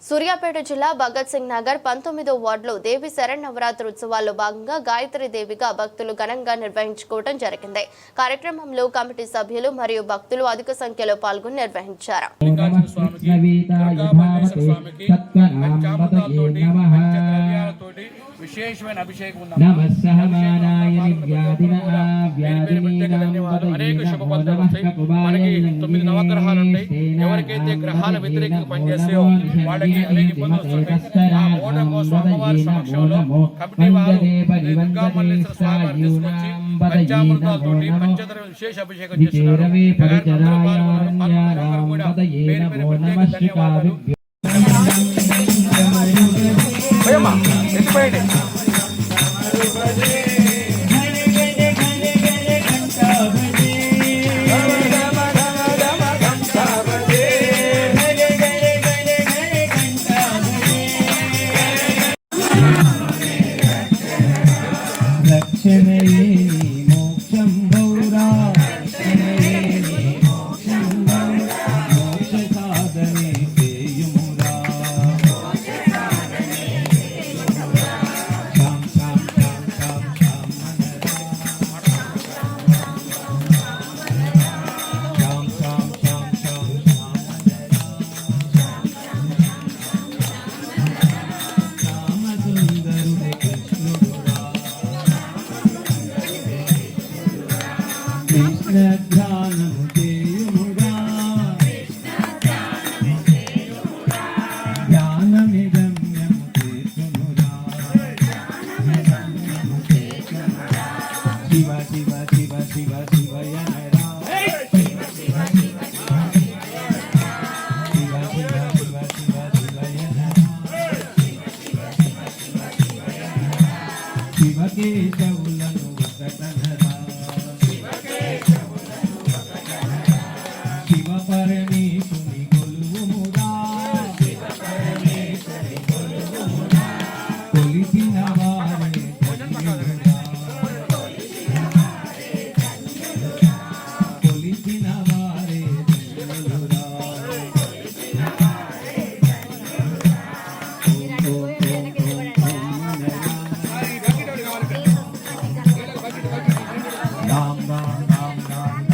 సూర్యాపేట జిల్లా భగత్ సింగ్ నగర్ 19వ వార్డులో దేవి శరన్నవరాత్రి ఉత్సవాల్లో భాగంగా గాయత్రి దేవిగా భక్తులు ఘనంగా నిర్వహించుకోవడం జరిగింది. కార్యక్రమంలో కమిటీ సభ్యులు మరియు భక్తులు అధిక సంఖ్యలో పాల్గొని నిర్వహించారు. విశేషమైన అభిషేకం అనేక శుభ ఫలితాలు ఉంటాయి. మనకి 9 నవగ్రహాలు ఉంటాయి. ఎవరికైతే గ్రహాల వ్యతిరేకంగా పనిచేస్తాయో వాళ్ళకి అనేక ఇబ్బందులు వస్తుంటాయి. ఆ ఓడకో స్వామివారి సమక్షంలో కమిటీ వారు దుర్గామల్లేశ్వర స్వామివారిని తీసుకొచ్చి పంచామృతాలతోటి పంచద్రవ్య విశేష అభిషేకం చేస్తున్నారు. ధన్యవాదాలు. Ram Ram Ram Ram